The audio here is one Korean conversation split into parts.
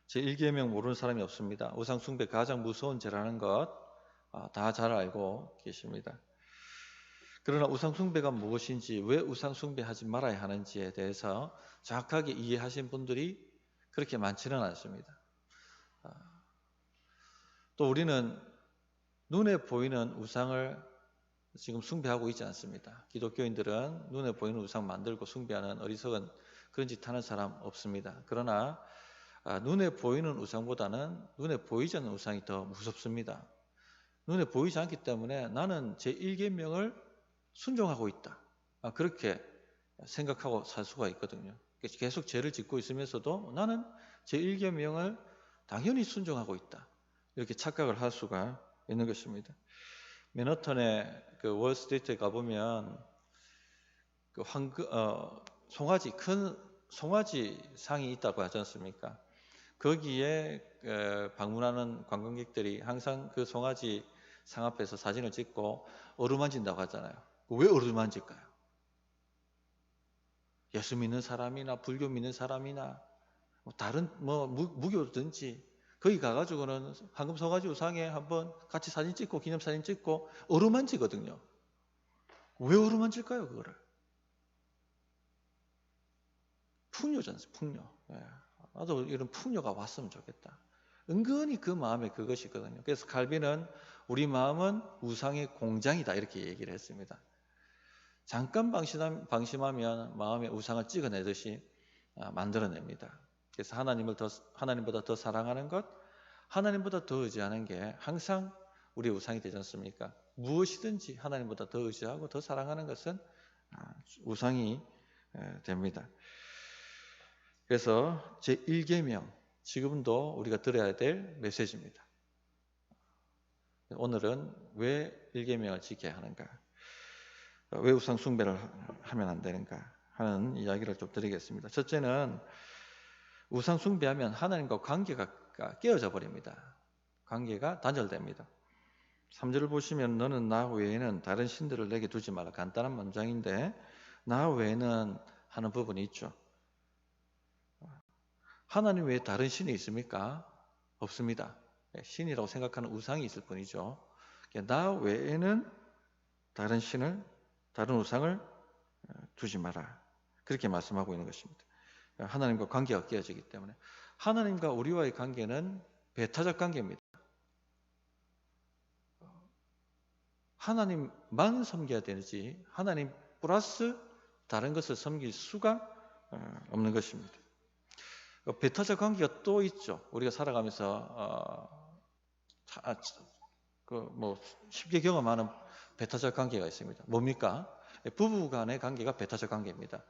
제 1계명 모르는 사람이 없습니다. 우상 숭배 가장 무서운 죄라는 것 다 잘 알고 계십니다. 그러나 우상 숭배가 무엇인지, 왜 우상 숭배하지 말아야 하는지에 대해서 정확하게 이해하신 분들이 그렇게 많지는 않습니다. 또 우리는 눈에 보이는 우상을 지금 숭배하고 있지 않습니다. 기독교인들은 눈에 보이는 우상 만들고 숭배하는 어리석은 그런 짓 하는 사람 없습니다. 그러나 눈에 보이는 우상보다는 눈에 보이지 않는 우상이 더 무섭습니다. 눈에 보이지 않기 때문에 나는 제1계명을 순종하고 있다. 그렇게 생각하고 살 수가 있거든요. 계속 죄를 짓고 있으면서도 나는 제1계명을 당연히 순종하고 있다. 이렇게 착각을 할 수가 있는 것입니다. 맨하탄의 그 월스트리트에 가보면 그 송아지, 큰 송아지 상이 있다고 하지 않습니까? 거기에 방문하는 관광객들이 항상 그 송아지 상 앞에서 사진을 찍고 어루만진다고 하잖아요. 왜 어루만질까요? 예수 믿는 사람이나 불교 믿는 사람이나 다른 무교든지 거기 가가지고는 황금 송아지 우상에 한번 같이 사진 찍고 기념사진 찍고 어루만지거든요. 왜 어루만질까요, 그거를? 풍요잖아요, 풍요. 나도 이런 풍요가 왔으면 좋겠다. 은근히 그 마음에 그것이 있거든요. 그래서 칼빈은 우리 마음은 우상의 공장이다 이렇게 얘기를 했습니다. 잠깐 방심하면 마음에 우상을 찍어내듯이 만들어냅니다. 그래서 하나님보다 더 사랑하는 것, 하나님보다 더 의지하는 게 항상 우리의 우상이 되지 않습니까? 무엇이든지 하나님보다 더 의지하고 더 사랑하는 것은 우상이 됩니다. 그래서 제1계명, 지금도 우리가 들어야 될 메시지입니다. 오늘은 왜 1계명을 지켜야 하는가? 왜 우상 숭배를 하면 안 되는가 하는 이야기를 좀 드리겠습니다. 첫째는 우상 숭배하면 하나님과 관계가 깨어져 버립니다. 관계가 단절됩니다. 3절을 보시면 너는 나 외에는 다른 신들을 내게 두지 말라. 간단한 문장인데 나 외에는 하는 부분이 있죠. 하나님 외에 다른 신이 있습니까? 없습니다. 신이라고 생각하는 우상이 있을 뿐이죠. 나 외에는 다른 우상을 두지 마라. 그렇게 말씀하고 있는 것입니다. 하나님과 관계가 깨어지기 때문에. 하나님과 우리와의 관계는 배타적 관계입니다. 하나님만 섬겨야 되지 하나님 플러스 다른 것을 섬길 수가 없는 것입니다. 배타적 관계가 또 있죠. 우리가 살아가면서 쉽게 경험하는 배타적 관계가 있습니다. 뭡니까? 부부 간의 관계가 배타적 관계입니다.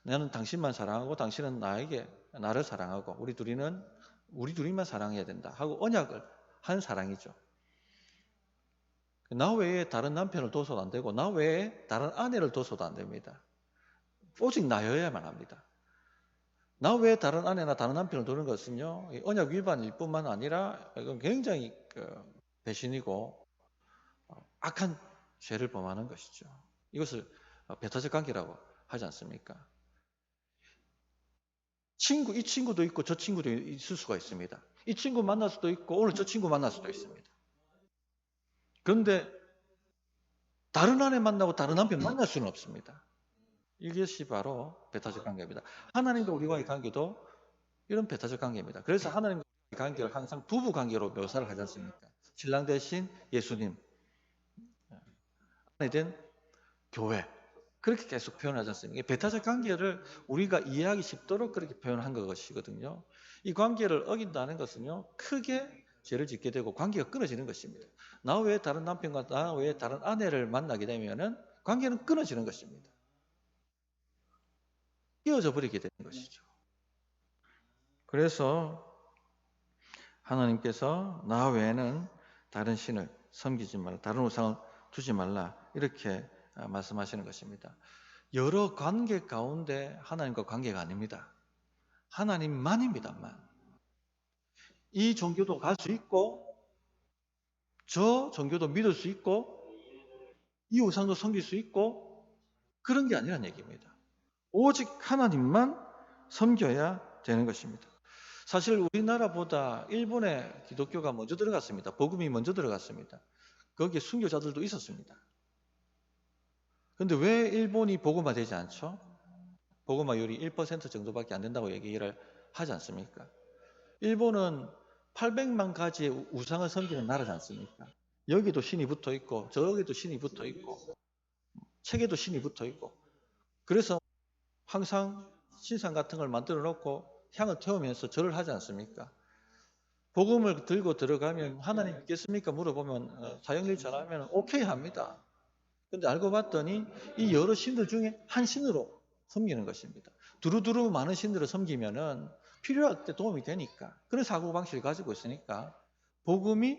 나는 당신만 사랑하고 당신은 나를 사랑하고 우리 둘이만 사랑해야 된다 하고 언약을 한 사랑이죠. 나 외에 다른 남편을 둬서도 안 되고 나 외에 다른 아내를 둬서도 안 됩니다. 오직 나여야만 합니다. 나 외에 다른 아내나 다른 남편을 두는 것은요, 언약 위반일 뿐만 아니라 이건 굉장히 배신이고 악한 죄를 범하는 것이죠. 이것을 배타적 관계라고 하지 않습니까? 이 친구도 있고 저 친구도 있을 수가 있습니다. 이 친구 만날 수도 있고 오늘 저 친구 만날 수도 있습니다. 그런데 다른 아내 만나고 다른 남편 만날 수는 없습니다. 이것이 바로 배타적 관계입니다. 하나님과 우리와의 관계도 이런 배타적 관계입니다. 그래서 하나님과 우리의 관계를 항상 부부 관계로 묘사를 하지 않습니까? 신랑 대신 예수님, 아내 된 교회, 그렇게 계속 표현하지 않습니까? 배타적 관계를 우리가 이해하기 쉽도록 그렇게 표현한 것이거든요. 이 관계를 어긴다는 것은요, 크게 죄를 짓게 되고 관계가 끊어지는 것입니다. 나 외에 다른 남편과 나 외에 다른 아내를 만나게 되면은 관계는 끊어지는 것입니다. 깨어져 버리게 되는 것이죠. 그래서 하나님께서 나 외에는 다른 신을 섬기지 말라, 다른 우상을 두지 말라 이렇게 말씀하시는 것입니다. 여러 관계 가운데 하나님과 관계가 아닙니다. 하나님만입니다만. 이 종교도 갈 수 있고 저 종교도 믿을 수 있고 이 우상도 섬길 수 있고 그런 게 아니란 얘기입니다. 오직 하나님만 섬겨야 되는 것입니다. 사실 우리나라보다 일본에 기독교가 먼저 들어갔습니다. 복음이 먼저 들어갔습니다. 거기에 순교자들도 있었습니다. 그런데 왜 일본이 복음화되지 않죠? 복음화율이 1% 정도밖에 안 된다고 얘기를 하지 않습니까? 일본은 800만 가지의 우상을 섬기는 나라지 않습니까? 여기도 신이 붙어 있고 저기도 신이 붙어 있고 책에도 신이 붙어 있고 그래서 항상 신상 같은 걸 만들어 놓고 향을 태우면서 절을 하지 않습니까? 복음을 들고 들어가면 하나님 믿겠습니까? 물어보면 사형리 전하면 오케이 합니다. 근데 알고 봤더니 이 여러 신들 중에 한 신으로 섬기는 것입니다. 두루두루 많은 신들을 섬기면은 필요할 때 도움이 되니까 그런 사고방식을 가지고 있으니까 복음이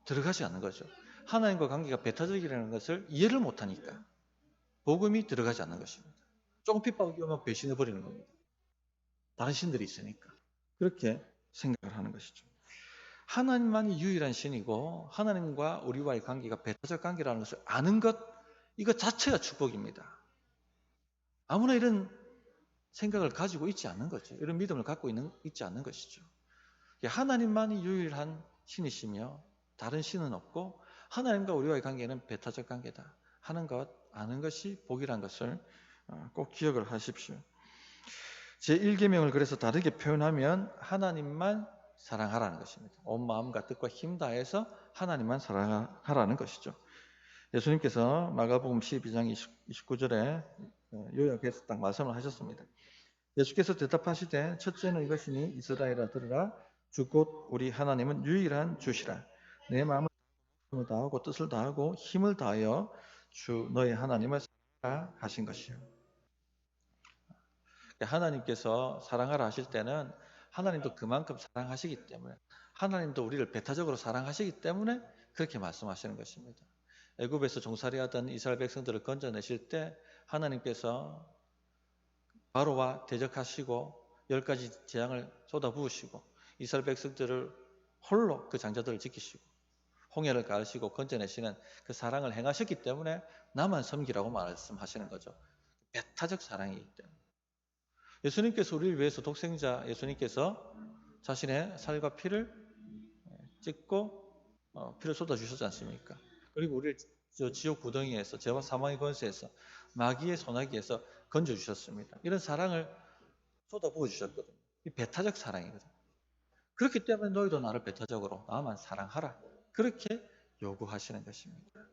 들어가지 않는 거죠. 하나님과 관계가 배타적이라는 것을 이해를 못하니까 복음이 들어가지 않는 것입니다. 조금 핍박이 오면 배신해버리는 겁니다. 다른 신들이 있으니까. 그렇게 생각을 하는 것이죠. 하나님만이 유일한 신이고 하나님과 우리와의 관계가 배타적 관계라는 것을 아는 것, 이것 자체가 축복입니다. 아무나 이런 생각을 가지고 있지 않는 거죠. 이런 믿음을 갖고 있지 않는 것이죠. 하나님만이 유일한 신이시며 다른 신은 없고 하나님과 우리와의 관계는 배타적 관계다 하는 것, 아는 것이 복이란 것을 꼭 기억을 하십시오. 제1계명을 그래서 다르게 표현하면 하나님만 사랑하라는 것입니다. 온 마음과 뜻과 힘 다해서 하나님만 사랑하라는 것이죠. 예수님께서 마가복음 12장 29절에 요약해서 딱 말씀을 하셨습니다. 예수께서 대답하시되 첫째는 이것이니 이스라엘아 들으라 주 곧 우리 하나님은 유일한 주시라. 내 마음을 다하고 뜻을 다하고 힘을 다하여 주 너의 하나님을 사랑하라 하신 것이요. 하나님께서 사랑하라 하실 때는 하나님도 그만큼 사랑하시기 때문에 하나님도 우리를 배타적으로 사랑하시기 때문에 그렇게 말씀하시는 것입니다. 애굽에서 종살이하던 이스라엘 백성들을 건져내실 때 하나님께서 바로와 대적하시고 10가지 재앙을 쏟아부으시고 이스라엘 백성들을 홀로 그 장자들을 지키시고 홍해를 가르시고 건져내시는 그 사랑을 행하셨기 때문에 나만 섬기라고 말씀하시는 거죠. 배타적 사랑이기 때문에. 예수님께서 우리를 위해서 독생자 예수님께서 자신의 살과 피를 찍고 피를 쏟아주셨지 않습니까? 그리고 우리를 지옥 구덩이에서 죄와 사망의 권세에서 마귀의 소나기에서 건져주셨습니다. 이런 사랑을 쏟아부어 주셨거든요. 이 배타적 사랑이거든요. 그렇기 때문에 너희도 나를 배타적으로 나만 사랑하라. 그렇게 요구하시는 것입니다.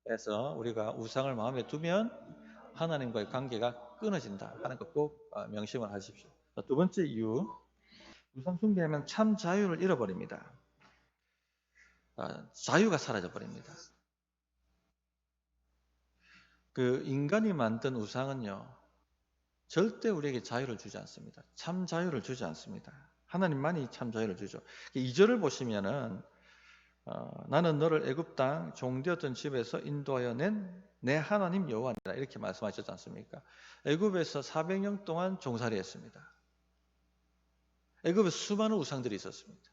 그래서 우리가 우상을 마음에 두면 하나님과의 관계가 끊어진다 하는 것 꼭 명심을 하십시오. 두 번째 이유, 우상 숭배하면 참 자유를 잃어버립니다. 자유가 사라져버립니다. 그 인간이 만든 우상은요, 절대 우리에게 자유를 주지 않습니다. 참 자유를 주지 않습니다. 하나님만이 참 자유를 주죠. 2절을 보시면은 나는 너를 애굽 땅 종되었던 집에서 인도하여 낸 내 하나님 여호와니라 이렇게 말씀하셨지 않습니까? 애굽에서 400년 동안 종살이했습니다. 애굽에 수많은 우상들이 있었습니다.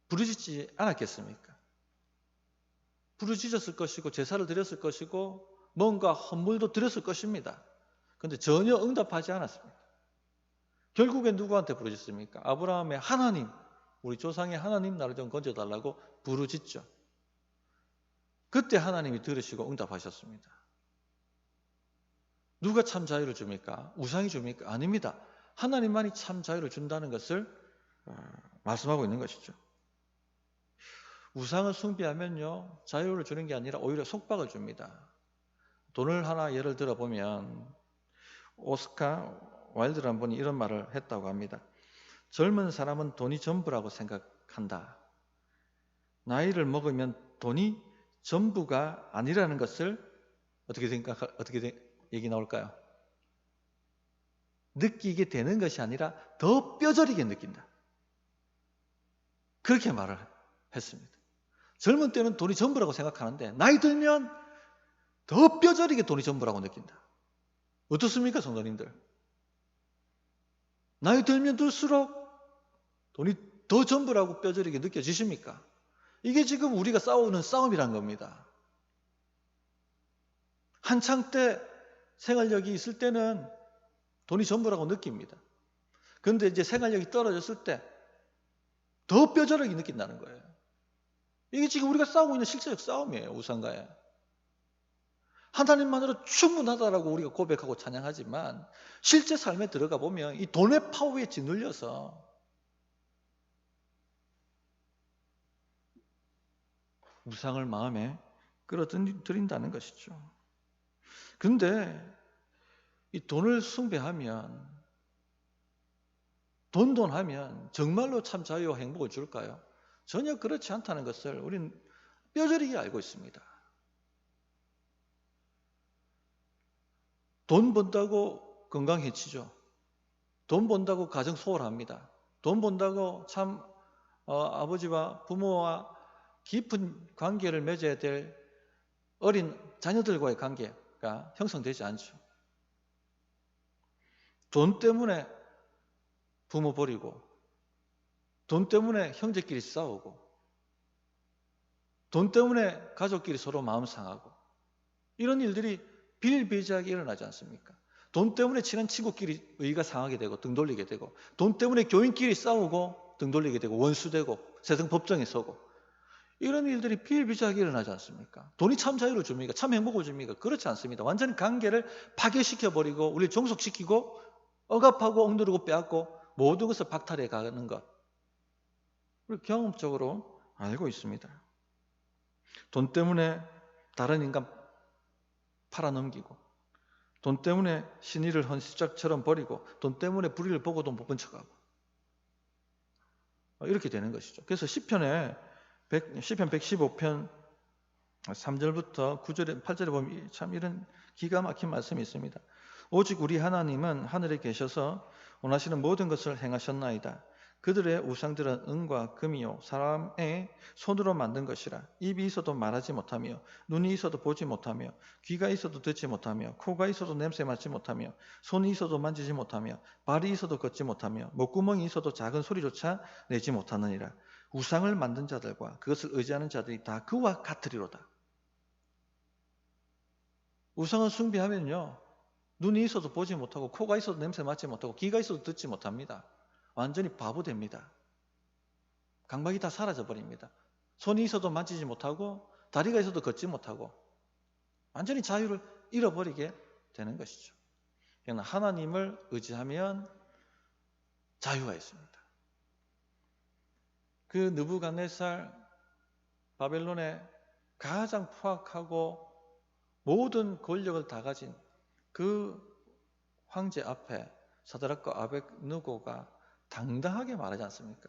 부르짖지 않았겠습니까? 부르짖었을 것이고 제사를 드렸을 것이고 뭔가 헌물도 드렸을 것입니다. 그런데 전혀 응답하지 않았습니다. 결국엔 누구한테 부르짖습니까? 아브라함의 하나님, 우리 조상의 하나님 나를 좀 건져달라고 부르짖죠. 그때 하나님이 들으시고 응답하셨습니다. 누가 참 자유를 줍니까? 우상이 줍니까? 아닙니다. 하나님만이 참 자유를 준다는 것을 말씀하고 있는 것이죠. 우상을 숭배하면요, 자유를 주는 게 아니라 오히려 속박을 줍니다. 돈을 하나 예를 들어보면 오스카 와일드라는 분이 이런 말을 했다고 합니다. 젊은 사람은 돈이 전부라고 생각한다. 나이를 먹으면 돈이 전부가 아니라는 것을 어떻게 얘기 나올까요? 느끼게 되는 것이 아니라 더 뼈저리게 느낀다. 그렇게 말을 했습니다. 젊은 때는 돈이 전부라고 생각하는데 나이 들면 더 뼈저리게 돈이 전부라고 느낀다. 어떻습니까, 성도님들? 나이 들면 들수록 돈이 더 전부라고 뼈저리게 느껴지십니까? 이게 지금 우리가 싸우는 싸움이란 겁니다. 한창 때 생활력이 있을 때는 돈이 전부라고 느낍니다. 그런데 이제 생활력이 떨어졌을 때 더 뼈저리게 느낀다는 거예요. 이게 지금 우리가 싸우고 있는 실제적 싸움이에요. 우상과의. 하나님만으로 충분하다라고 우리가 고백하고 찬양하지만 실제 삶에 들어가 보면 이 돈의 파워에 짓눌려서 우상을 마음에 끌어들인다는 것이죠. 그런데 이 돈을 숭배하면 돈 하면 정말로 참 자유와 행복을 줄까요? 전혀 그렇지 않다는 것을 우리는 뼈저리게 알고 있습니다. 돈 번다고 건강해지죠. 돈 번다고 가정 소홀합니다. 돈 번다고 참 아버지와 부모와 깊은 관계를 맺어야 될 어린 자녀들과의 관계가 형성되지 않죠. 돈 때문에 부모 버리고, 돈 때문에 형제끼리 싸우고, 돈 때문에 가족끼리 서로 마음 상하고, 이런 일들이 비일비재하게 일어나지 않습니까? 돈 때문에 친한 친구끼리 의가 상하게 되고 등 돌리게 되고, 돈 때문에 교인끼리 싸우고 등 돌리게 되고 원수되고 세상 법정에 서고, 이런 일들이 비일비재하게 일어나지 않습니까? 돈이 참 자유를 줍니까? 참 행복을 줍니까? 그렇지 않습니다. 완전히 관계를 파괴시켜버리고 우리를 종속시키고 억압하고 억누르고 빼앗고 모든 것을 박탈해 가는 것, 우리 경험적으로 알고 있습니다. 돈 때문에 다른 인간 팔아넘기고, 돈 때문에 신의를 헌시짝처럼 버리고, 돈 때문에 불의를 보고도 못 본 척하고, 이렇게 되는 것이죠. 그래서 시편 115편 3절부터 9절에 8절에 보면 참 이런 기가 막힌 말씀이 있습니다. 오직 우리 하나님은 하늘에 계셔서 원하시는 모든 것을 행하셨나이다. 그들의 우상들은 은과 금이요 사람의 손으로 만든 것이라. 입이 있어도 말하지 못하며, 눈이 있어도 보지 못하며, 귀가 있어도 듣지 못하며, 코가 있어도 냄새 맡지 못하며, 손이 있어도 만지지 못하며, 발이 있어도 걷지 못하며, 목구멍이 있어도 작은 소리조차 내지 못하느니라. 우상을 만든 자들과 그것을 의지하는 자들이 다 그와 같으리로다. 우상을 숭배하면요, 눈이 있어도 보지 못하고, 코가 있어도 냄새 맡지 못하고, 귀가 있어도 듣지 못합니다. 완전히 바보 됩니다. 감각이 다 사라져 버립니다. 손이 있어도 만지지 못하고, 다리가 있어도 걷지 못하고, 완전히 자유를 잃어버리게 되는 것이죠. 그러나 하나님을 의지하면 자유가 있습니다. 그 느부갓네살, 바벨론의 가장 포악하고 모든 권력을 다 가진 그 황제 앞에 사드락과 아벳느고가 당당하게 말하지 않습니까?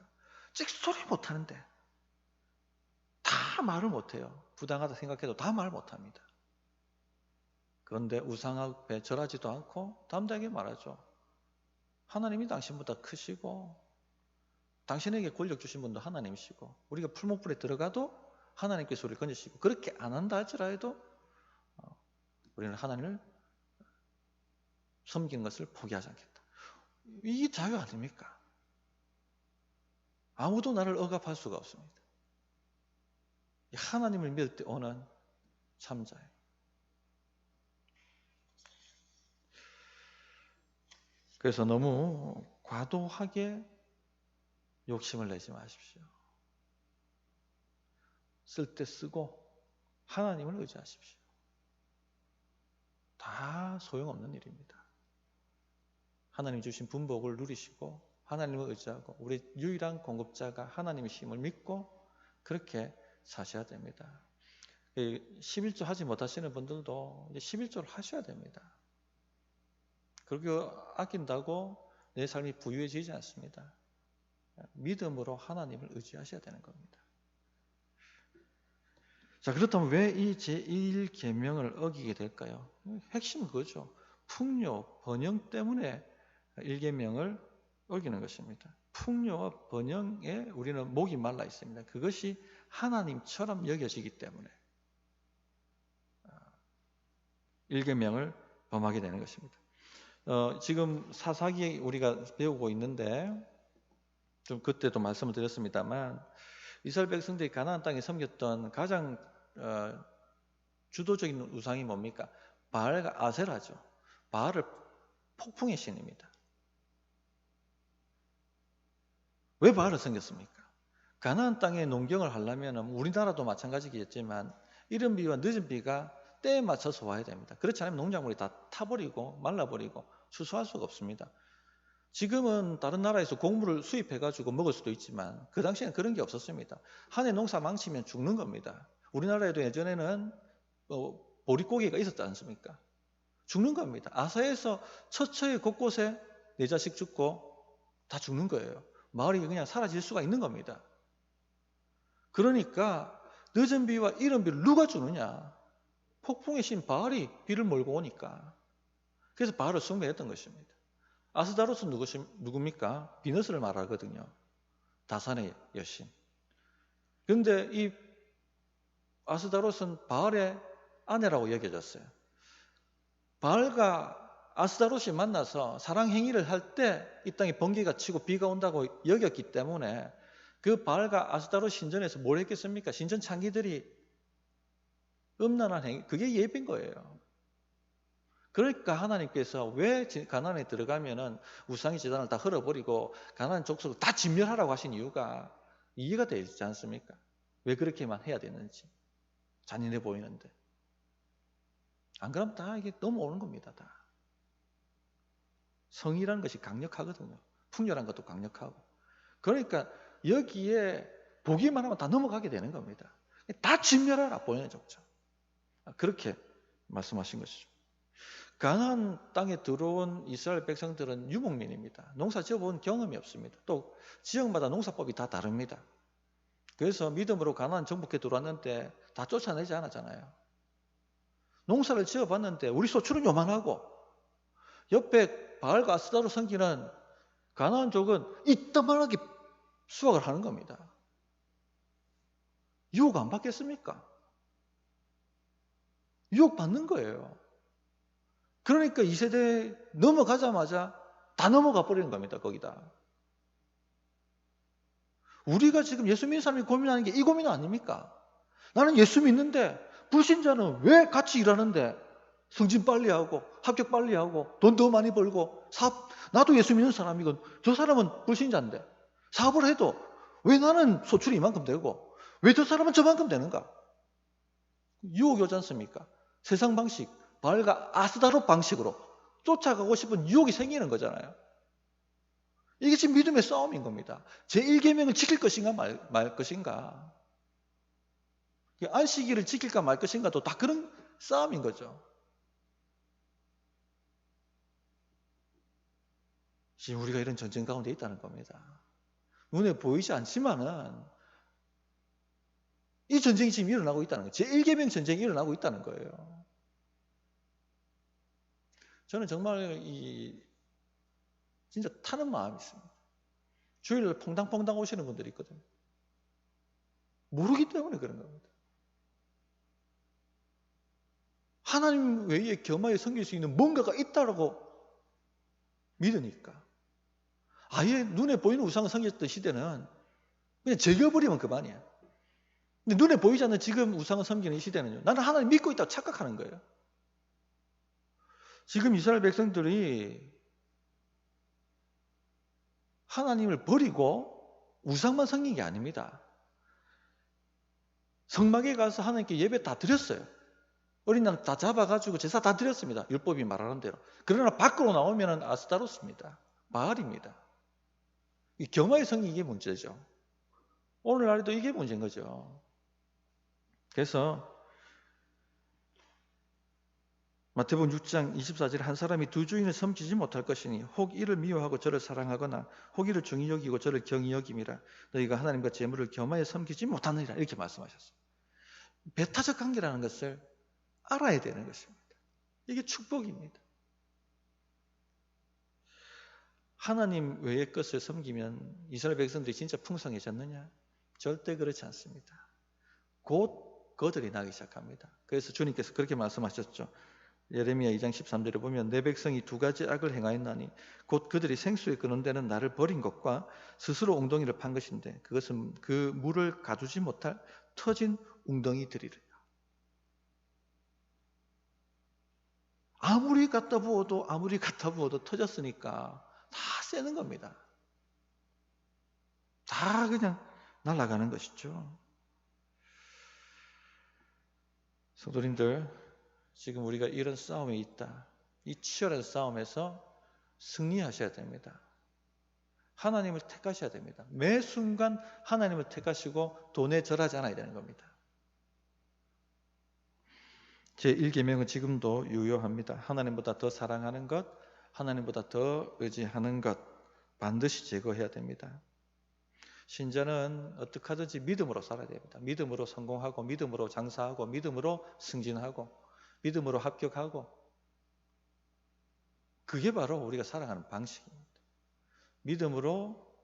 찍소리 못하는데 다 말을 못해요. 부당하다 생각해도 다 말 못합니다. 그런데 우상 앞에 절하지도 않고 담대하게 말하죠. 하나님이 당신보다 크시고 당신에게 권력 주신 분도 하나님이시고 우리가 풀목불에 들어가도 하나님께서 우리를 건지시고, 그렇게 안 한다 할지라도 우리는 하나님을 섬기는 것을 포기하지 않겠다. 이게 자유 아닙니까? 아무도 나를 억압할 수가 없습니다. 하나님을 믿을 때 오는 참자예요. 그래서 너무 과도하게 욕심을 내지 마십시오. 쓸 때 쓰고 하나님을 의지하십시오. 다 소용없는 일입니다. 하나님 주신 분복을 누리시고 하나님을 의지하고 우리 유일한 공급자가 하나님의 힘을 믿고 그렇게 사셔야 됩니다. 11조 하지 못하시는 분들도 이제 11조를 하셔야 됩니다. 그렇게 아낀다고 내 삶이 부유해지지 않습니다. 믿음으로 하나님을 의지하셔야 되는 겁니다. 자, 그렇다면 왜 이 제1계명을 어기게 될까요? 핵심은 그거죠. 풍요, 번영 때문에 1계명을 어기는 것입니다. 풍요와 번영에 우리는 목이 말라 있습니다. 그것이 하나님처럼 여겨지기 때문에 1계명을 범하게 되는 것입니다. 지금 사사기 우리가 배우고 있는데 좀 그때도 말씀을 드렸습니다만 이스라엘 백성들이 가나안 땅에 섬겼던 가장 주도적인 우상이 뭡니까? 바알과 아세라죠. 바알은 폭풍의 신입니다. 왜 바알을 섬겼습니까? 가나안 땅에 농경을 하려면 우리나라도 마찬가지겠지만 이른 비와 늦은 비가 때에 맞춰서 와야 됩니다. 그렇지 않으면 농작물이 다 타버리고 말라버리고 추수할 수가 없습니다. 지금은 다른 나라에서 곡물을 수입해가지고 먹을 수도 있지만 그 당시에는 그런 게 없었습니다. 한 해 농사 망치면 죽는 겁니다. 우리나라에도 예전에는 보릿고개가 있었지 않습니까? 죽는 겁니다. 아사에서 처처에 곳곳에 내 자식 죽고 다 죽는 거예요. 마을이 그냥 사라질 수가 있는 겁니다. 그러니까 늦은 비와 이른 비를 누가 주느냐? 폭풍의 신 바알이 비를 몰고 오니까. 그래서 바알을 숭배했던 것입니다. 아스다로스 누굽니까? 비너스를 말하거든요. 다산의 여신. 그런데 이 아스다로스는 바알의 아내라고 여겨졌어요. 바알과 아스다롯이 만나서 사랑 행위를 할 때 이 땅에 번개가 치고 비가 온다고 여겼기 때문에 그 바알과 아스다롯 신전에서 뭘 했겠습니까? 신전 창기들이 음란한 행위, 그게 예배인 거예요. 그러니까 하나님께서 왜 가나안에 들어가면은 우상의 제단을 다 헐어버리고 가나안 족속을 다 진멸하라고 하신 이유가 이해가 되지 않습니까? 왜 그렇게만 해야 되는지 잔인해 보이는데 안 그러면 다 이게 넘어오는 겁니다. 다 성이라는 것이 강력하거든요. 풍요란 것도 강력하고 그러니까 여기에 보기만 하면 다 넘어가게 되는 겁니다. 다 진멸하라 보이는 족적 그렇게 말씀하신 것이죠. 가나안 땅에 들어온 이스라엘 백성들은 유목민입니다. 농사 지어본 경험이 없습니다. 또 지역마다 농사법이 다 다릅니다. 그래서 믿음으로 가나안 정복해 들어왔는데 다 쫓아내지 않았잖아요. 농사를 지어봤는데 우리 소출은 요만하고 옆에 바알과 아스다로 섬기는 가나안족은 이따만하게 수확을 하는 겁니다. 유혹 안 받겠습니까? 유혹 받는 거예요. 그러니까 2세대 넘어가자마자 다 넘어가 버리는 겁니다. 거기다. 우리가 지금 예수 믿는 사람이 고민하는 게 이 고민 아닙니까? 나는 예수 믿는데 불신자는 왜 같이 일하는데 승진 빨리 하고 합격 빨리 하고 돈 더 많이 벌고 나도 예수 믿는 사람이건 저 사람은 불신자인데 사업을 해도 왜 나는 소출이 이만큼 되고 왜 저 사람은 저만큼 되는가? 유혹이 오지 않습니까? 세상 방식 바알과 아스다롯 방식으로 쫓아가고 싶은 유혹이 생기는 거잖아요. 이게 지금 믿음의 싸움인 겁니다. 제1계명을 지킬 것인가 말 것인가. 안식일을 지킬까 말 것인가도 다 그런 싸움인 거죠. 지금 우리가 이런 전쟁 가운데 있다는 겁니다. 눈에 보이지 않지만은 이 전쟁이 지금 일어나고 있다는 거예요. 제1계명 전쟁이 일어나고 있다는 거예요. 저는 정말 진짜 타는 마음이 있습니다. 주일날 퐁당퐁당 오시는 분들이 있거든요. 모르기 때문에 그런 겁니다. 하나님 외에 겸하여 섬길 수 있는 뭔가가 있다라고 믿으니까. 아예 눈에 보이는 우상을 섬겼던 시대는 그냥 즐겨버리면 그만이야. 근데 눈에 보이지 않는 지금 우상을 섬기는 이 시대는요. 나는 하나님 믿고 있다고 착각하는 거예요. 지금 이스라엘 백성들이 하나님을 버리고 우상만 섬긴 게 아닙니다. 성막에 가서 하나님께 예배 다 드렸어요. 어린 양 다 잡아가지고 제사 다 드렸습니다. 율법이 말하는 대로. 그러나 밖으로 나오면 아스타로스입니다. 바알입니다. 이 겸하의 성이 이게 문제죠. 오늘날에도 이게 문제인 거죠. 그래서 마태복음 6장 24절에 한 사람이 두 주인을 섬기지 못할 것이니 혹 이를 미워하고 저를 사랑하거나 혹 이를 중히 여기고 저를 경히 여김이라. 너희가 하나님과 재물을 겸하여 섬기지 못하느니라. 이렇게 말씀하셨어요. 배타적 관계라는 것을 알아야 되는 것입니다. 이게 축복입니다. 하나님 외의 것을 섬기면 이스라엘 백성들이 진짜 풍성해졌느냐? 절대 그렇지 않습니다. 곧 거들이 나기 시작합니다. 그래서 주님께서 그렇게 말씀하셨죠. 예레미야 2장 13절에 보면 내 백성이 두 가지 악을 행하였나니 곧 그들이 생수에 끄는 데는 나를 버린 것과 스스로 웅덩이를 판 것인데 그것은 그 물을 가두지 못할 터진 웅덩이들이라. 아무리 갖다 부어도 터졌으니까 다 새는 겁니다. 다 그냥 날아가는 것이죠. 성도님들, 지금 우리가 이런 싸움에 있다. 이 치열한 싸움에서 승리하셔야 됩니다. 하나님을 택하셔야 됩니다. 매 순간 하나님을 택하시고 돈에 절하지 않아야 되는 겁니다. 제1계명은 지금도 유효합니다. 하나님보다 더 사랑하는 것, 하나님보다 더 의지하는 것 반드시 제거해야 됩니다. 신자는 어떻게 하든지 믿음으로 살아야 됩니다. 믿음으로 성공하고, 믿음으로 장사하고, 믿음으로 승진하고, 믿음으로 합격하고, 그게 바로 우리가 살아가는 방식입니다. 믿음으로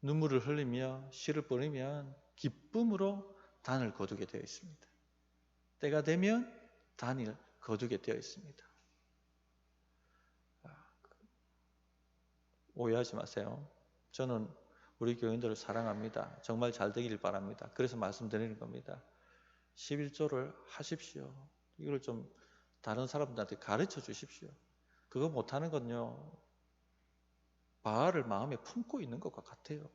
눈물을 흘리며 씨를 뿌리면 기쁨으로 단을 거두게 되어 있습니다. 때가 되면 단을 거두게 되어 있습니다. 오해하지 마세요. 저는 우리 교인들을 사랑합니다. 정말 잘 되기를 바랍니다. 그래서 말씀드리는 겁니다. 11조를 하십시오. 이걸 좀 다른 사람들한테 가르쳐 주십시오. 그거 못하는 건요, 바알을 마음에 품고 있는 것과 같아요.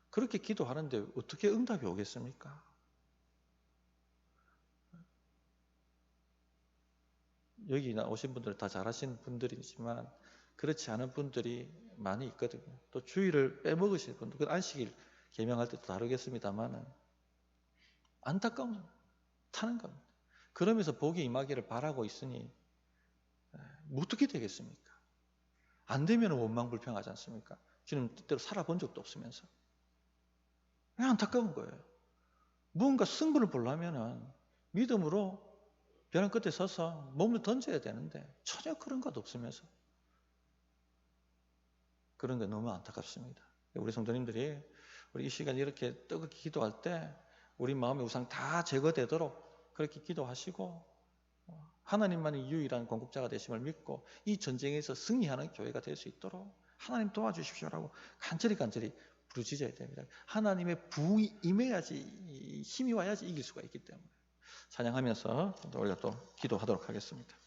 그렇게 기도하는데 어떻게 응답이 오겠습니까? 여기 오신 분들은 다 잘하시는 분들이지만 그렇지 않은 분들이 많이 있거든요. 또 주일을 빼먹으시는 분들, 그 안식일 계명할 때도 다루겠습니다만은 안타까운 타는 겁니다. 그러면서 복이 임하기를 바라고 있으니 어떻게 되겠습니까? 안 되면 원망불평하지 않습니까? 주님 뜻대로 살아본 적도 없으면서. 그냥 안타까운 거예요. 무언가 승부를 보려면은 믿음으로 벼랑 끝에 서서 몸을 던져야 되는데 전혀 그런 것 없으면서 그런 게 너무 안타깝습니다. 우리 성도님들이 우리 이 시간 이렇게 뜨겁게 기도할 때 우리 마음의 우상 다 제거되도록 그렇게 기도하시고 하나님만이 유일한 공급자가 되심을 믿고 이 전쟁에서 승리하는 교회가 될 수 있도록 하나님 도와주십시오라고 간절히 부르짖어야 됩니다. 하나님의 부이 임해야지, 힘이 와야지 이길 수가 있기 때문에 찬양하면서 우리가 또 기도하도록 하겠습니다.